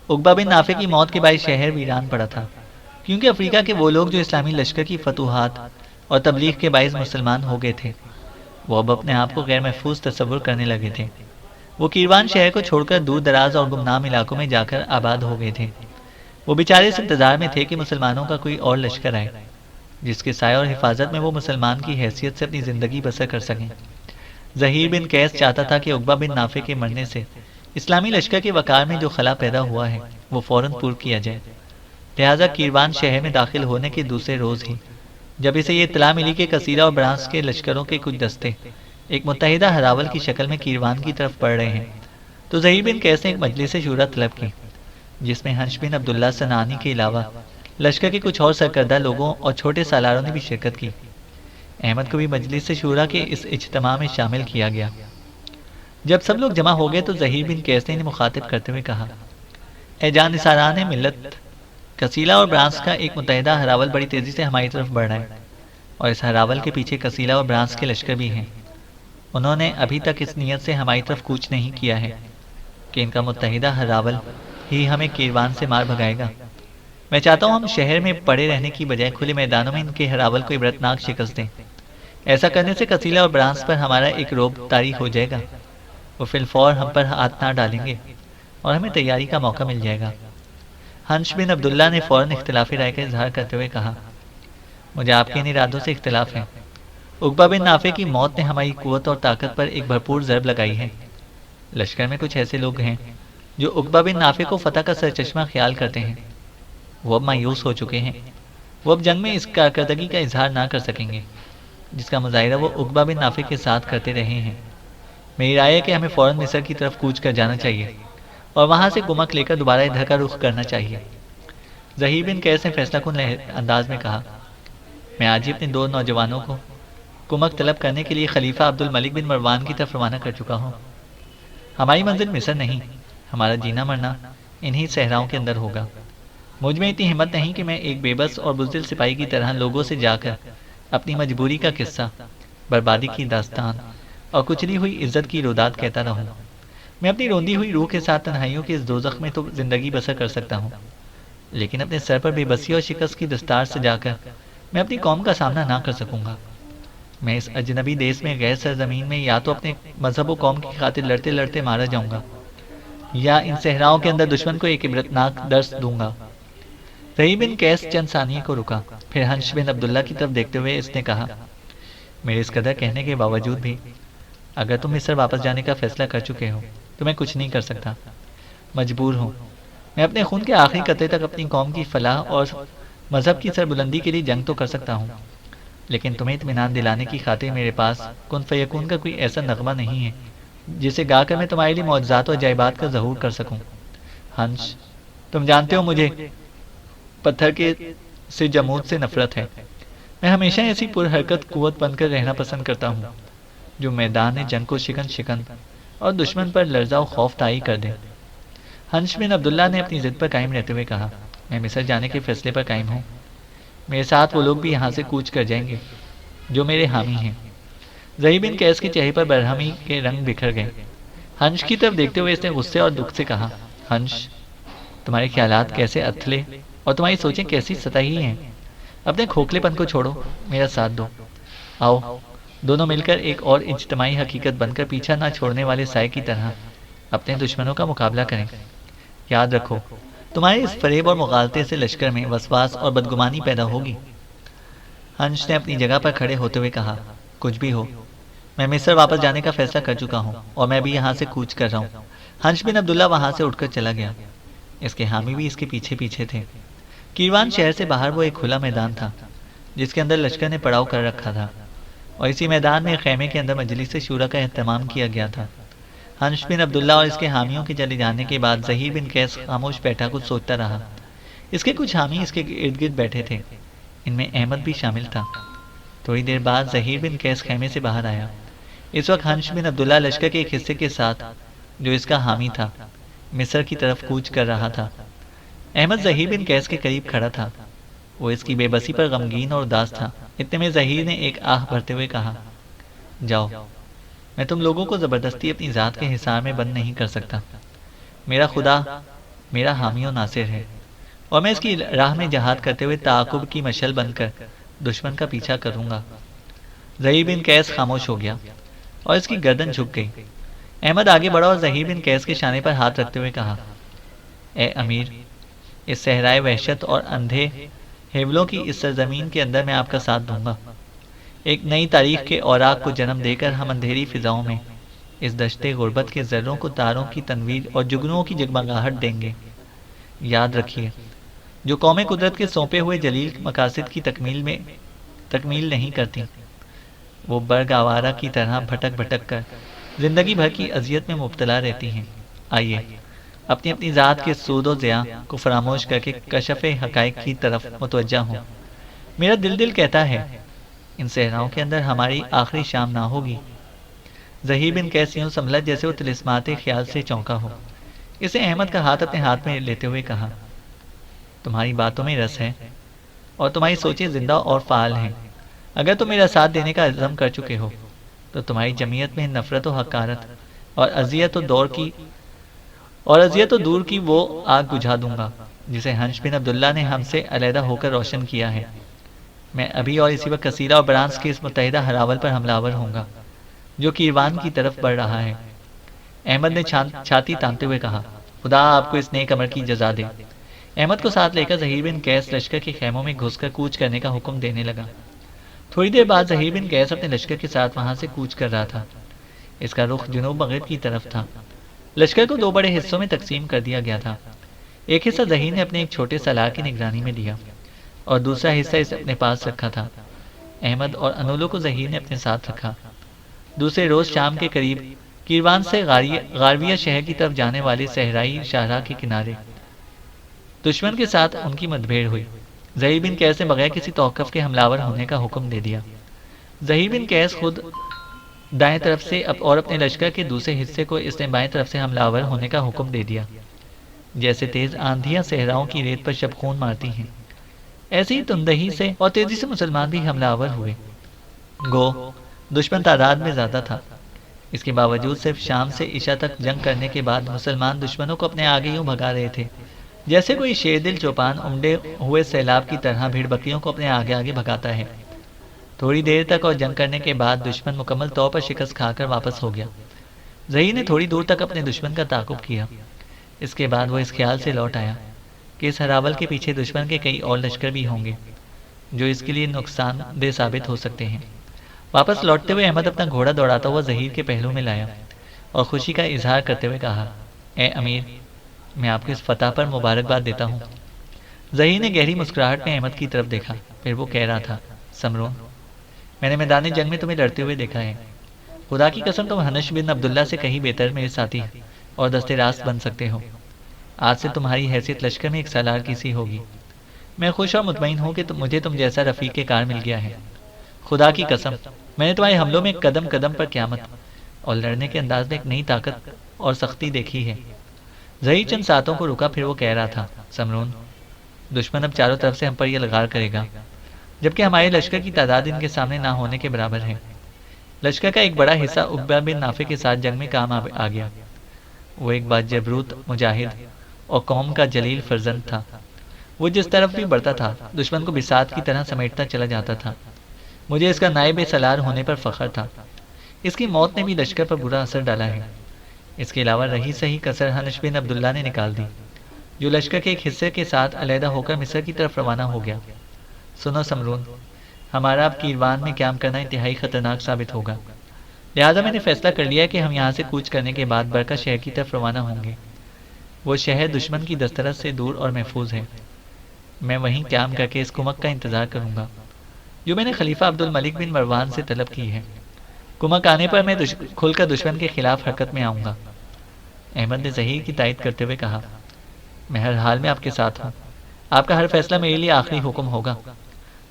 عقبہ بن نافع کی موت کے بعد شہر ویران پڑا تھا، کیونکہ افریقہ کے وہ لوگ جو اسلامی لشکر کی فتوحات اور تبلیغ کے باعث مسلمان ہو گئے تھے، وہ اب اپنے آپ کو غیر محفوظ تصور کرنے لگے تھے۔ وہ کیروان شہر کو چھوڑ کر دور دراز اور گمنام علاقوں میں جا کر آباد ہو گئے تھے۔ وہ بیچارے اس انتظار میں تھے کہ مسلمانوں کا کوئی اور لشکر آئے جس کے سائے اور حفاظت میں وہ مسلمان کی حیثیت سے اپنی زندگی بسر کر سکیں۔ ظہیر بن قیس چاہتا تھا کہ عقبہ بن نافع کے مرنے سے اسلامی لشکر کے وقار میں جو خلا پیدا ہوا ہے وہ فوراً پور کیا جائے۔ لہٰذا کیروان شہر میں داخل ہونے کے دوسرے روز ہی جب اسے یہ اطلاع ملی کہ کثیرہ اور برانس کے لشکروں کے کچھ دستے ایک متحدہ ہراول کی شکل میں کیروان کی طرف بڑھ رہے ہیں، تو ظہیر بن قیس نے ایک مجلس شورا طلب کی جس میں ہنش بن عبداللہ صنعانی کے علاوہ لشکر کے کچھ اور سرکردہ لوگوں اور چھوٹے سالاروں نے بھی شرکت کی۔ احمد کو بھی مجلس شورا کے اس اجتماع میں شامل کیا گیا۔ جب سب لوگ جمع ہو گئے تو ظہیر بن قیس نے انہیں مخاطب کرتے ہوئے کہا، اے جانثاران ملت، کثیرہ اور برانس کا ایک متحدہ ہراول بڑی تیزی سے ہماری طرف بڑھ رہا ہے اور اس ہراول کے پیچھے کثیرہ اور برانس کے لشکر بھی ہیں۔ انہوں نے ابھی تک اس نیت سے ہماری طرف کوچ نہیں کیا ہے کہ ان کا متحدہ ہراول ہی ہمیں کیروان سے مار بھگائے گا۔ میں چاہتا ہوں ہم شہر میں پڑے رہنے کی بجائے کھلے میدانوں میں ان کے ہراول کو عبرتناک شکست دیں۔ ایسا کرنے سے کثیرہ اور برانس پر ہمارا ایک رعب طاری ہو جائے گا، وہ فی الفور ہم پر ہاتھ نہ ڈالیں گے اور ہمیں تیاری کا موقع مل جائے گا۔ ہنش بن عبداللہ نے فوراً اختلافی رائے کا اظہار کرتے ہوئے کہا، مجھے آپ کے ان ارادوں سے اختلاف ہے۔ عقبہ بن نافع کی موت نے ہماری قوت اور طاقت پر ایک بھرپور ضرب لگائی ہے۔ لشکر میں کچھ ایسے لوگ ہیں جو عقبہ بن نافع کو فتح کا سرچشمہ خیال کرتے ہیں، وہ اب مایوس ہو چکے ہیں۔ وہ اب جنگ میں اس کارکردگی کا اظہار نہ کر سکیں گے جس کا مظاہرہ وہ عقبہ بن نافع کے ساتھ کرتے رہے ہیں۔ میری رائے ہے کہ ہمیں فوراً مصر کی طرف کوچ کر جانا چاہیے اور وہاں سے کمک لے کر دوبارہ ادھر کا رخ کرنا چاہیے۔ ظہیر بن قیس نے فیصلہ کن انداز میں کہا، میں آج ہی اپنے دو نوجوانوں کو کمک طلب کرنے کے لیے خلیفہ عبد الملک بن مروان کی طرف روانہ کر چکا ہوں۔ ہماری منزل مصر نہیں، ہمارا جینا مرنا انہی صحراؤں کے اندر ہوگا۔ مجھ میں اتنی ہمت نہیں کہ میں ایک بے بس اور بزدل سپاہی کی طرح لوگوں سے جا کر اپنی مجبوری کا قصہ، بربادی کی داستان اور کچلی ہوئی عزت کی روداد کہتا رہوں۔ میں اپنی روندی ہوئی روح کے ساتھ تنہائیوں کے اس دوزخ میں تو زندگی بسر کر سکتا ہوں، لیکن اپنے سر پر بے بسی اور شکست کی دستار سجا کر میں اپنی قوم کا سامنا نہ کر سکوں گا۔ میں اس اجنبی دیس میں، غیر سرزمین میں، یا تو اپنے مذہب و قوم کی خاطر لڑتے لڑتے مارا جاؤں گا، یا ان صحراؤں کے اندر دشمن کو ایک عبرتناک درس دوں گا۔ رہی بن قیس چند ثانیے کو رکا، پھر ہنش بن عبداللہ کی طرف دیکھتے ہوئے اس نے کہا، میرے اس قدر کہنے کے باوجود بھی اگر تم مصر واپس جانے کا فیصلہ کر چکے ہو تو میں کچھ نہیں کر سکتا، مجبور ہوں۔ میں اپنے خون کے آخری قطرے تک اپنی قوم کی فلاح اور مذہب کی سربلندی کے لیے جنگ تو کر سکتا ہوں، لیکن تمہیں اطمینان دلانے کی خاطر میرے پاس کن فیکون کا کوئی ایسا نغمہ نہیں ہے جسے گا کر میں تمہارے لیے معجزات اور عجائبات کا ظہور کر سکوں۔ ہنس، تم جانتے ہو مجھے پتھر کے سے جمود سے نفرت ہے۔ میں ہمیشہ ایسی پر حرکت قوت بن کر رہنا پسند کرتا ہوں جو میدان جنگ کو شکن اور دشمن پر لرزہ و خوف طاری کر دے۔ ہنس بن عبداللہ نے اپنی ضد پر قائم رہتے ہوئے کہا، میں مصر جانے کے فیصلے پر قائم ہوں۔ میرے ساتھ وہ لوگ بھی یہاں سے کوچ کر جائیں گے جو میرے حامی ہیں۔ زہیر بن قیس کے چہرے پر برہمی کے رنگ بکھر گئے۔ ہنس کی طرف دیکھتے ہوئے اس نے غصے اور دکھ سے کہا، ہنس، تمہارے خیالات کیسے اتھلے اور تمہاری سوچیں کیسی سطحی ہیں۔ اپنے کھوکھلے پن کو چھوڑو، میرا ساتھ دو۔ آؤ دونوں مل کر ایک اور اجتماعی حقیقت بن کر پیچھا نہ چھوڑنے والے سائے کی طرح اپنے دشمنوں کا مقابلہ کریں۔ یاد رکھو، تمہارے اس فریب اور مغالطے سے لشکر میں وسواس اور بدگمانی پیدا ہوگی۔ ہنس نے اپنی جگہ پر کھڑے ہوتے ہوئے کہا، کچھ بھی ہو، میں مصر واپس جانے کا فیصلہ کر چکا ہوں اور میں بھی یہاں سے کوچ کر رہا ہوں۔ ہنس بن عبداللہ وہاں سے اٹھ کر چلا گیا۔ اس کے حامی بھی اس کے پیچھے پیچھے تھے۔ کیروان شہر سے باہر وہ ایک کھلا میدان تھا جس کے اندر لشکر نے پڑاؤ کر رکھا تھا، اور اسی میدان میں خیمے کے اندر مجلس شورا کا اہتمام کیا گیا تھا۔ ہنس بن عبداللہ اور اس کے حامیوں کے چلے جانے کے بعد زہیر بن قیس خاموش بیٹھا کچھ سوچتا رہا۔ اس کے کچھ حامی اس کے ارد گرد بیٹھے تھے، ان میں احمد بھی شامل تھا۔ تھوڑی دیر بعد زہیر بن قیس خیمے سے باہر آیا۔ اس وقت ہنس بن عبداللہ لشکر کے ایک حصے کے ساتھ، جو اس کا حامی تھا، مصر کی طرف کوچ کر رہا تھا۔ احمد زہیر بن قیس کے قریب کھڑا تھا، وہ اس کی بے بسی پر غمگین اور اداس تھا۔ اتنے میں زہیر نے ایک آہ بھرتے ہوئے کہا، جاؤ، میں تم لوگوں کو زبردستی اپنی ذات کے حصار میں بند نہیں کر سکتا۔ میرا خدا میرا حامی و ناصر ہے، اور میں اس کی راہ میں جہاد کرتے ہوئے تعاقب کی مشعل بن کر دشمن کا پیچھا کروں گا۔ زہیر بن قیس خاموش ہو گیا اور اس کی گردن جھک گئی۔ احمد آگے بڑھا اور زہیر بن قیس کے شانے پر ہاتھ رکھتے ہوئے کہا، اے امیر، اس صحرائے وحشت اور اندھے ہیولوں کی اس سرزمین کے اندر میں آپ کا ساتھ دوں گا۔ ایک نئی تاریخ کے اوراق کو جنم دے کر ہم اندھیری فضاؤں میں اس دشت غربت کے ذروں کو تاروں کی تنویر اور جگنوں کی جگمگاہٹ دیں گے۔ یاد رکھیے، جو قومیں قدرت کے سونپے ہوئے جلیل مقاصد کی تکمیل نہیں کرتی، وہ برگ آوارہ کی طرح بھٹک بھٹک کر زندگی بھر کی اذیت میں مبتلا رہتی ہیں۔ آئیے اپنی اپنی ذات کے سود و ضیاء کو فراموش کر کے کشف حقائق کی طرف متوجہ ہوں۔ میرا دل کہتا ہے ان صحراؤں کے اندر ہماری آخری شام نہ ہوگی۔ زہیر بن قیس یوں سنبھلا جیسے وہ طلسمات خیال سے چونکا ہو۔ اسے احمد کا ہاتھ اپنے ہاتھ میں لیتے ہوئے کہا، تمہاری باتوں میں رس ہے اور تمہاری سوچیں زندہ اور فعال ہیں۔ اگر تم میرا ساتھ دینے کا عزم کر چکے ہو تو تمہاری جمعیت میں نفرت و حقارت اور اذیت و دور کی وہ آگ بجھا دوں گا جسے ہنس بن عبداللہ نے ہم سے علیحدہ ہو کر روشن کیا ہے۔ میں ابھی اور اسی وقت کثیرہ اور برانس کے اس متحدہ ہراول پر حملہ آور ہوں گا جو کیروان کی طرف بڑھ رہا ہے۔ احمد نے چھاتی تانتے ہوئے کہا، خدا آپ کو اس نیک عمل کی جزا دے۔ احمد کو ساتھ لے کر زہیر بن قیس لشکر کے خیموں میں گھس کر کوچ کرنے کا حکم دینے لگا۔ تھوڑی دیر بعد زہیر بن قیس اپنے لشکر کے ساتھ وہاں سے کوچ کر رہا تھا۔ اس کا رخ جنوب مغرب کی طرف تھا۔ لشکر کو 2 بڑے حصوں میں تقسیم کر دیا گیا تھا۔ ایک حصہ زہیر نے اپنے ایک چھوٹے سالار کی نگرانی میں دیا اور دوسرا حصہ اسے اپنے پاس رکھا تھا۔ احمد اور انولو کو زہیر نے اپنے ساتھ رکھا۔ دوسرے روز شام کے قریب کیروان سے غارویہ شہر کی طرف جانے والے صحرائی شاہراہ کے کنارے دشمن کے ساتھ ان کی مدبھیڑ ہوئی۔ زہیر بن قیس نے بغیر کسی توقف کے حملہ آور ہونے کا حکم دے دیا۔ زہیر بن قیس خود دائیں طرف سے اور اپنے لشکر کے دوسرے حصے کو اس نے بائیں طرف سے حملہ آور ہونے کا حکم دے دیا۔ جیسے تیز آندھیاں صحراؤں کی ریت پر شبخون مارتی ہیں، ایسی ہی تندہی سے اور تیزی سے مسلمان بھی حملہ آور ہوئے۔ گو دشمن تعداد میں زیادہ تھا، اس کے باوجود صرف شام سے عشاء تک جنگ کرنے کے بعد مسلمان دشمنوں کو اپنے آگے یوں بھگا رہے تھے جیسے کوئی شیر دل چوپان امڈے ہوئے سیلاب کی طرح بھیڑ بکریوں کو اپنے آگے آگے بھگاتا ہے۔ تھوڑی دیر تک اور جنگ کرنے کے بعد دشمن مکمل طور پر شکست کھا کر واپس ہو گیا۔ ظہیر نے تھوڑی دور تک اپنے دشمن کا تعاقب کیا۔ اس کے بعد وہ اس خیال سے لوٹ آیا کہ اس ہراول کے پیچھے دشمن کے کئی اور لشکر بھی ہوں گے جو اس کے لیے نقصان دہ ثابت ہو سکتے ہیں۔ واپس لوٹتے ہوئے احمد اپنا گھوڑا دوڑاتا ہوا ظہیر کے پہلو میں لایا اور خوشی کا اظہار کرتے ہوئے کہا، اے امیر، میں آپ کو اس فتح پر مبارکباد دیتا ہوں۔ ظہیر نے گہری مسکراہٹ میں احمد کی طرف دیکھا، پھر وہ کہہ رہا تھا، سمرون، میں نے میدان جنگ میں تمہیں لڑتے ہوئے دیکھا ہے۔ خدا کی قسم تم حنش بن عبداللہ سے کہیں بہتر میرے ساتھی اور دستے راست بن سکتے ہو۔ آج سے تمہاری حیثیت لشکر میں ایک سالار کی سی ہوگی۔ میں خوش اور مطمئن ہوں کہ مجھے تم جیسا رفیق کار مل گیا ہے۔ خدا کی قسم، میں نے تمہارے حملوں میں قدم قدم پر قیامت اور لڑنے کے انداز میں ایک نئی طاقت اور سختی دیکھی ہے۔ ظہیر چند ساتوں کو رکا، پھر وہ کہہ رہا تھا، سمرون، دشمن اب چاروں طرف سے ہم پر یہ لغار کرے گا، جبکہ ہمارے لشکر کی تعداد ان کے سامنے نہ ہونے کے برابر ہے۔ لشکر کا ایک بڑا حصہ عقبہ بن نافع کے ساتھ جنگ میں کام آ گیا۔ وہ ایک بات جبروت مجاہد اور قوم کا جلیل فرزند تھا۔ وہ جس طرف بھی بڑھتا تھا دشمن کو بساط کی طرح سمیٹتا چلا جاتا تھا۔ مجھے اس کا نائب سالار ہونے پر فخر تھا۔ اس کی موت نے بھی لشکر پر برا اثر ڈالا ہے۔ اس کے علاوہ رہی صحیح کسر حنش بن عبداللہ نے نکال دی، جو لشکر کے ایک حصے کے ساتھ علیحدہ ہو کر مصر کی طرف روانہ ہو گیا۔ سنو سمرون، ہمارا اب کیروان میں قیام کرنا انتہائی خطرناک ثابت ہوگا، لہٰذا میں نے فیصلہ کر لیا کہ ہم یہاں سے کوچ کرنے کے بعد برکہ شہر کی طرف روانہ ہوں گے۔ وہ شہر دشمن کی دسترس سے دور اور محفوظ ہے۔ میں وہیں قیام کر کے اس کمک کا انتظار کروں گا جو میں نے خلیفہ عبد الملک بن مروان سے طلب کی ہے۔ کمک آنے پر میں کھل کر دشمن کے خلاف حرکت میں آؤں گا۔ احمد نے ظہیر کی تائید کرتے ہوئے کہا، میں ہر حال میں آپ کے ساتھ ہوں، آپ کا ہر فیصلہ میرے لیے آخری حکم ہوگا۔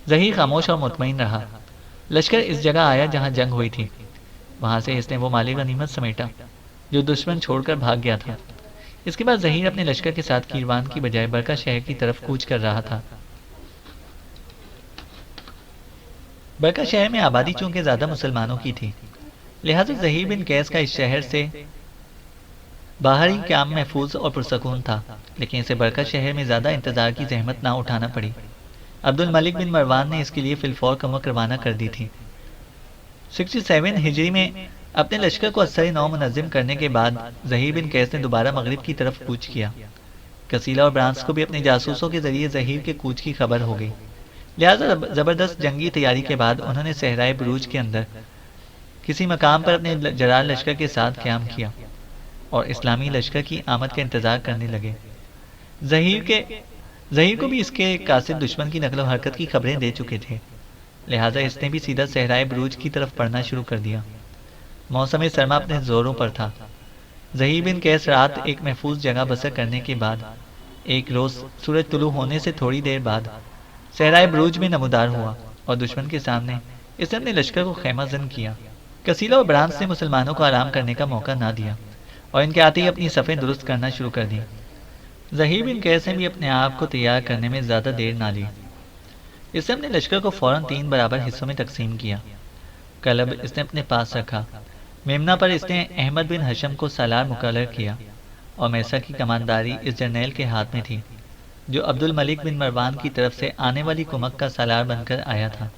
ظہیر خاموش اور مطمئن رہا۔ لشکر اس جگہ آیا جہاں جنگ ہوئی تھی۔ وہاں سے اس نے وہ مال غنیمت سمیٹا جو دشمن چھوڑ کر بھاگ گیا تھا۔ اس کے بعد ظہیر اپنے لشکر کے ساتھ کیروان کی بجائے برکہ شہر کی طرف کوچ کر رہا تھا۔ برکہ شہر میں آبادی چونکہ زیادہ مسلمانوں کی تھی، لہذا ظہیر بن قیس کا اس شہر سے باہری قیام محفوظ اور پرسکون تھا، لیکن اسے برکہ شہر میں زیادہ انتظار کی زحمت نہ اٹھانا پڑی۔ عبد الملک بن مروان نے اس کے لیے فی الفور کمک روانہ کر دی تھی۔ 67 ہجری میں اپنے لشکر کو اثر نو منظم کرنے کے بعد ظہیر بن قیس نے دوبارہ مغرب کی طرف کوچ کیا۔ کسیلہ اور برانس کو بھی اپنے جاسوسوں کے ذریعے ظہیر کے کوچ کی خبر ہو گئی، لہذا زبردست جنگی تیاری کے بعد انہوں نے صحرائے بروج کے اندر کسی مقام پر اپنے جرار لشکر کے ساتھ قیام کیا اور اسلامی لشکر کی آمد کا انتظار کرنے لگے۔ ظہیر کو بھی اس کے قاصد دشمن کی نقل و حرکت کی خبریں دے چکے تھے، لہذا اس نے بھی سیدھا صحرائے بروج کی طرف بڑھنا شروع کر دیا۔ موسم سرما اپنے زوروں پر تھا۔ ظہیر بن قیس رات ایک محفوظ جگہ بسر کرنے کے بعد ایک روز سورج طلوع ہونے سے تھوڑی دیر بعد صحرائے بروج میں نمودار ہوا اور دشمن کے سامنے اس نے اپنے لشکر کو خیمہ زن کیا۔ کسیلہ اور برانس نے مسلمانوں کو آرام کرنے کا موقع نہ دیا اور ان کے آتے ہی اپنی صفیں درست کرنا شروع کر دی۔ ظہیر بن قیس نے بھی اپنے آپ کو تیار کرنے میں زیادہ دیر نہ لی۔ اس نے اپنے لشکر کو فوراً 3 برابر حصوں میں تقسیم کیا۔ کلب اس نے اپنے پاس رکھا، میمنہ پر اس نے احمد بن حشم کو سالار مقرر کیا اور میسر کی کمانداری اس جرنیل کے ہاتھ میں تھی جو عبد الملک بن مروان کی طرف سے آنے والی کمک کا سالار بن کر آیا تھا۔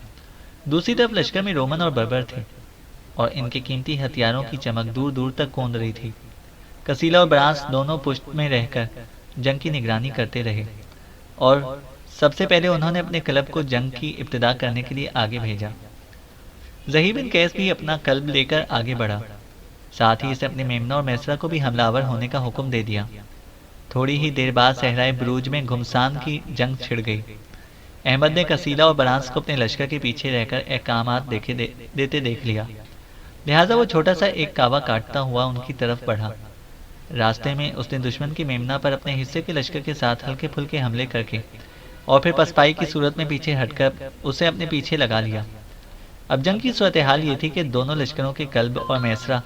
دوسری طرف لشکر میں رومن اور بربر تھے اور ان کے قیمتی ہتھیاروں کی چمک دور دور تک کوند رہی تھی۔ کسیلہ اور برانس دونوں پشت میں رہ کر جنگ کی نگرانی کرتے رہے اور سب سے پہلے انہوں نے اپنے کلب کو جنگ کی ابتدا کرنے کے لیے آگے بھیجا۔ ظہیر بن قیس بھی اپنا کلب لے کر آگے بڑھا، ساتھ ہی اسے اپنے میمنہ اور میسرہ کو بھی حملہ آور ہونے کا حکم دے دیا۔ تھوڑی ہی دیر بعد صحرائے بروج میں گھمسان کی جنگ چھڑ گئی۔ احمد نے کسیلہ اور برانس کو اپنے لشکر کے پیچھے رہ کر احکامات دیتے دیکھ لیا، لہٰذا وہ چھوٹا سا ایک کعوہ کاٹتا ہوا ان کی طرف بڑھا۔ راستے میں اس نے دشمن کی میمنہ پر اپنے حصے کے لشکر کے ساتھ ہلکے پھلکے حملے کر کے اور پھر پسپائی کی صورت میں پیچھے ہٹ کر اسے اپنے پیچھے لگا لیا۔ اب جنگ کی صورتحال یہ تھی کہ دونوں لشکروں کے کلب اور میسرہ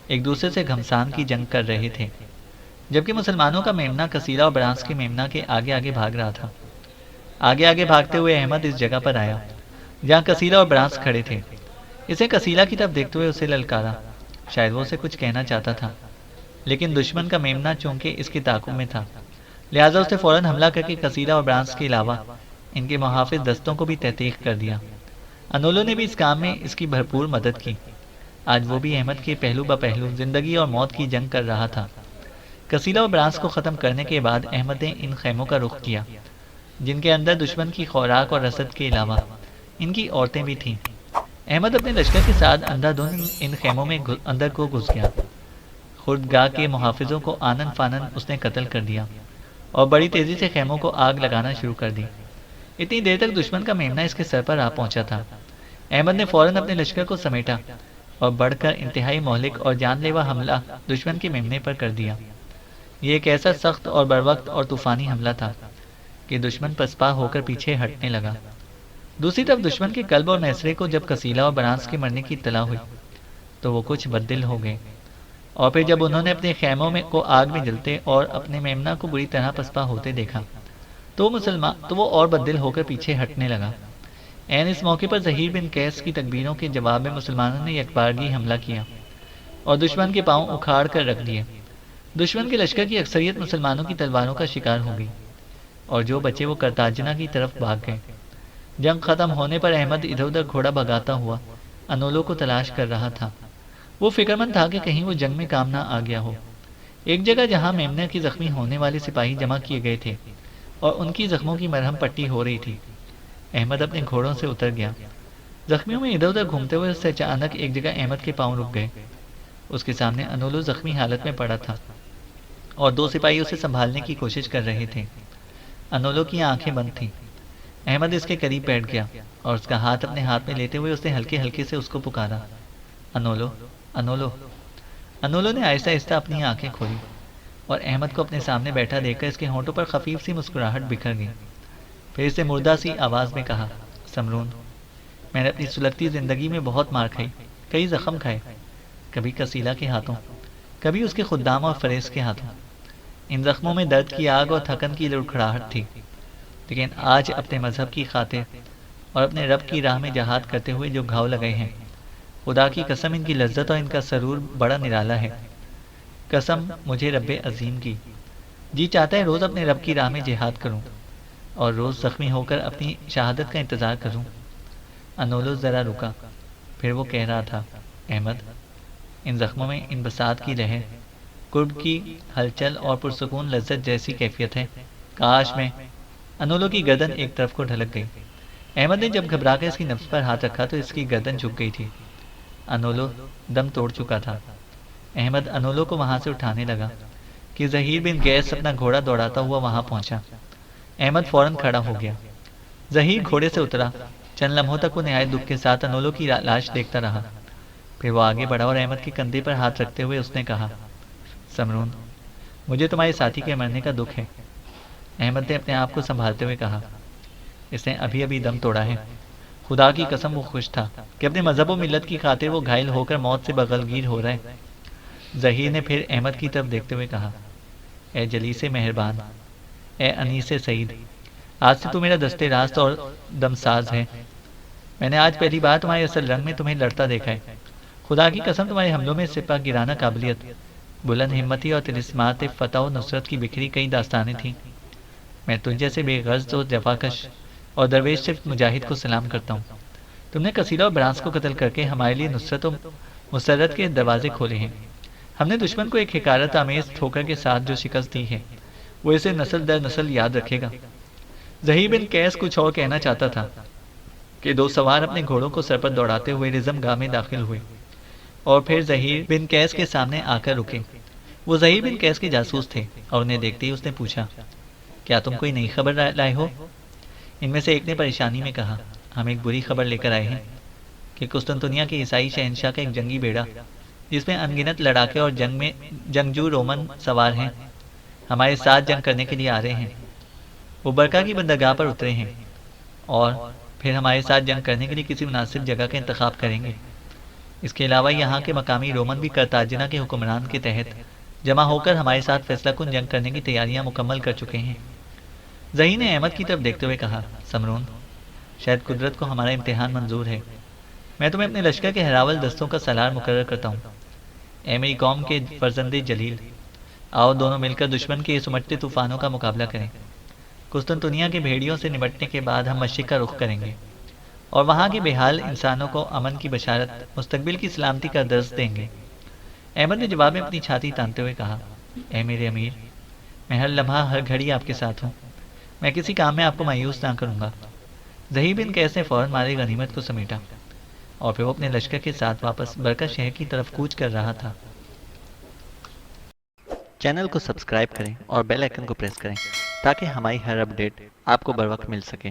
ایک دوسرے سے گھمسان کی جنگ کر رہے تھے، جبکہ مسلمانوں کا میمنہ کسیلہ اور برانس کے میمنہ کے آگے آگے بھاگ رہا تھا۔ آگے آگے بھاگتے ہوئے احمد اس جگہ پر آیا جہاں کسیلہ اور برانس کھڑے تھے۔ اسے کسیلہ کی طرف دیکھتے ہوئے اسے للکارا، شاید وہ اسے کچھ کہنا چاہتا تھا، لیکن دشمن کا میمنہ چونکہ اس کے تعاقب میں تھا لہٰذا اس نے فوراً حملہ کر کے قصیدہ اور برانس کے علاوہ ان کے محافظ دستوں کو بھی تحقیق کر دیا۔ انولو نے بھی اس کام میں اس کی بھرپور مدد کی۔ آج وہ بھی احمد کے پہلو بہ پہلو زندگی اور موت کی جنگ کر رہا تھا۔ قصیدہ اور برانس کو ختم کرنے کے بعد احمد نے ان خیموں کا رخ کیا جن کے اندر دشمن کی خوراک اور رسد کے علاوہ ان کی عورتیں بھی تھیں۔ احمد اپنے لشکر کے ساتھ اندھا دھند ان خیموں میں اندر کو گھس گیا۔ خردگاہ کے محافظوں کو آنن فانن اس نے قتل کر دیا اور بڑی تیزی سے خیموں کو آگ لگانا شروع کر دی۔ اتنی دیر تک دشمن کا میمنہ اس کے سر پر آ پہنچا تھا۔ احمد نے فوراً اپنے لشکر کو سمیٹا اور بڑھ کر انتہائی مہلک اور جان لیوا حملہ دشمن کے میمنے پر کر دیا۔ یہ ایک ایسا سخت اور بروقت اور طوفانی حملہ تھا کہ دشمن پسپا ہو کر پیچھے ہٹنے لگا۔ دوسری طرف دشمن کے قلب اور محسرے کو جب قصیلہ اور برانس کے مرنے کی اطلاع ہوئی تو وہ کچھ بددل ہو گئے، اور پھر جب انہوں نے اپنے خیموں میں کو آگ میں جلتے اور اپنے میمنہ کو بری طرح پسپا ہوتے دیکھا تو وہ اور بددل ہو کر پیچھے ہٹنے لگا۔ عین اس موقع پر زہیر بن قیس کی تکبیروں کے جواب میں مسلمانوں نے یکبارگی حملہ کیا اور دشمن کے پاؤں اکھاڑ کر رکھ دیے۔ دشمن کے لشکر کی اکثریت مسلمانوں کی تلواروں کا شکار ہو گئی اور جو بچے وہ کرتاجنہ کی طرف بھاگ گئے۔ جنگ ختم ہونے پر احمد ادھر ادھر گھوڑا بھگاتا ہوا انولو کو تلاش کر رہا تھا۔ وہ فکر مند تھا کہ کہیں وہ جنگ میں کام نہ آ گیا ہو۔ ایک جگہ جہاں میمنہ کی زخمی ہونے والے سپاہی جمع کیے گئے تھے اور ان کی زخموں کی مرہم پٹی ہو رہی تھی، احمد اپنے گھوڑوں سے اتر گیا۔ زخمیوں میں ادھر ادھر گھومتے ہوئے اس سے اچانک ایک جگہ احمد کے پاؤں رک گئے۔ اس کے سامنے انولو زخمی حالت میں پڑا تھا اور دو سپاہی اسے سنبھالنے کی کوشش کر رہے تھے۔ انولو کی آنکھیں بند تھیں۔ احمد اس کے قریب بیٹھ گیا اور اس کا ہاتھ اپنے ہاتھ میں لیتے ہوئے اس نے ہلکے ہلکے سے اس کو پکارا، انولو، انولو۔ انولو نے آہستہ آہستہ اپنی آنکھیں کھولی اور احمد کو اپنے سامنے بیٹھا دیکھ کر اس کے ہونٹوں پر خفیف سی مسکراہٹ بکھر گئی۔ پھر اسے مردہ سی آواز میں کہا، سمرون، میں نے اپنی سلگتی زندگی میں بہت مار کھائی، کئی زخم کھائے، کبھی قصیلہ کے ہاتھوں، کبھی اس کے خدام اور فریس کے ہاتھوں۔ ان زخموں میں درد کی آگ اور تھکن کی لڑکھڑاہٹ تھی، لیکن آج اپنے مذہب کی خاطر اور اپنے رب کی راہ میں جہاد کرتے ہوئے جو گھاؤ لگے ہیں، خدا کی قسم ان کی لذت اور ان کا سرور بڑا نرالا ہے۔ قسم مجھے رب عظیم کی، جی چاہتا ہے روز اپنے رب کی راہ میں جہاد کروں اور روز زخمی ہو کر اپنی شہادت کا انتظار کروں۔ انولو ذرا رکا، پھر وہ کہہ رہا تھا، احمد، ان زخموں میں ان بساط کی لہر، قرب کی ہلچل اور پرسکون لذت جیسی کیفیت ہے، کاش میں۔ انولو کی گردن ایک طرف کو ڈھلک گئی۔ احمد نے جب گھبرا کر اس کی نبض پر ہاتھ رکھا تو اس کی گردن جھک گئی تھی۔ انولو دم توڑ چکا تھا۔ احمد انولو کو وہاں سے اٹھانے لگا کہ زہیر بن قیس اپنا گھوڑا دوڑاتا ہوا وہاں پہنچا۔ احمد فوراً کھڑا ہو گیا۔ زہیر گھوڑے سے اترا۔ چند لمحوں تک وہ نہایت دکھ کے ساتھ انولو کی لاش دیکھتا رہا، پھر وہ آگے بڑھا اور احمد کے کندھے پر ہاتھ رکھتے ہوئے اس نے کہا، سمرون، مجھے تمہارے ساتھی کے مرنے کا دکھ ہے۔ احمد نے اپنے آپ کو سنبھالتے ہوئے کہا، اس نے ابھی ابھی دم توڑا ہے۔ خدا کی قسم وہ خوش تھا کہ اپنے مذہب و ملت کی خاطر وہ گھائل ہو کر موت سے بغلگیر ہو رہا ہے۔ ظہیر نے پھر احمد کی طرف دیکھتے ہوئے کہا، اے جلیس مہربان، اے انیس سعید، آج سے تو میرا دستے راست اور دمساز ہے۔ میں نے آج پہلی بار تمہارے اصل رنگ میں تمہیں لڑتا دیکھا ہے۔ خدا کی قسم تمہارے حملوں میں سپہ گرانہ قابلیت، بلند ہمتی اور طلسمات فتح و نصرت کی بکھری کئی داستانیں تھیں۔ میں تجھ جیسے بے غرض و جفاکش اور درویش صرف مجاہد کو سلام کرتا ہوں۔ تم نے قصیدہ اور برانس کو قتل کر کے ہمارے لیے نصرت و مسرت کے دروازے کھولے ہیں۔ ہم نے دشمن کو ایک حقارت آمیز ٹھوکر کے ساتھ جو شکست دی ہے وہ اسے نسل در نسل یاد رکھے گا۔ ظہیر بن قیس کچھ اور کہنا چاہتا تھا کہ دو سوار اپنے گھوڑوں کو سر پر دوڑاتے ہوئے رزم گاہ میں داخل ہوئے اور پھر ظہیر بن قیس کے سامنے آ کر رکے۔ وہ ظہیر بن قیس کے جاسوس تھے اور انہیں دیکھتے ہی اس نے پوچھا، کیا تم کوئی نئی خبر لائے ہو؟ ان میں سے ایک نے پریشانی میں کہا، ہم ایک بری خبر لے کر آئے ہیں کہ قسطنطنیہ کے عیسائی شہنشاہ کا ایک جنگی بیڑا جس میں انگنت لڑاکے اور جنگجو رومن سوار ہیں ہمارے ساتھ جنگ کرنے کے لیے آ رہے ہیں۔ وہ برکا کی بندرگاہ پر اترے ہیں اور پھر ہمارے ساتھ جنگ کرنے کے لیے کسی مناسب جگہ کا انتخاب کریں گے۔ اس کے علاوہ یہاں کے مقامی رومن بھی کرتاجنہ کے حکمران کے تحت جمع ہو کر ہمارے ساتھ فیصلہ کن جنگ کرنے کی تیاریاں مکمل کر چکے ہیں۔ ظہیر نے احمد کی طرف دیکھتے ہوئے کہا، سمرون، شاید قدرت کو ہمارا امتحان منظور ہے۔ میں تمہیں اپنے لشکر کے ہراول دستوں کا سالار مقرر کرتا ہوں۔ اے میری قوم کے فرزند جلیل، آؤ دونوں مل کر دشمن کے اس امٹتے طوفانوں کا مقابلہ کریں۔ قسطنطنیہ کے بھیڑیوں سے نمٹنے کے بعد ہم مشرق کا رخ کریں گے اور وہاں کے بے حال انسانوں کو امن کی بشارت، مستقبل کی سلامتی کا درس دیں گے۔ احمد نے جواب میں اپنی چھاتی تانتے ہوئے کہا، اے میرے امیر، میں ہر لمحہ ہر گھڑی آپ کے ساتھ ہوں، میں کسی کام میں آپ کو مایوس نہ کروں گا۔ زہی بن قیس نے فوراً مال غنیمت کو سمیٹا اور پھر وہ اپنے لشکر کے ساتھ واپس برکہ شہر کی طرف کوچ کر رہا تھا۔ چینل کو سبسکرائب کریں اور بیل آئیکن کو پریس کریں تاکہ ہماری ہر اپڈیٹ آپ کو بر وقت مل سکے۔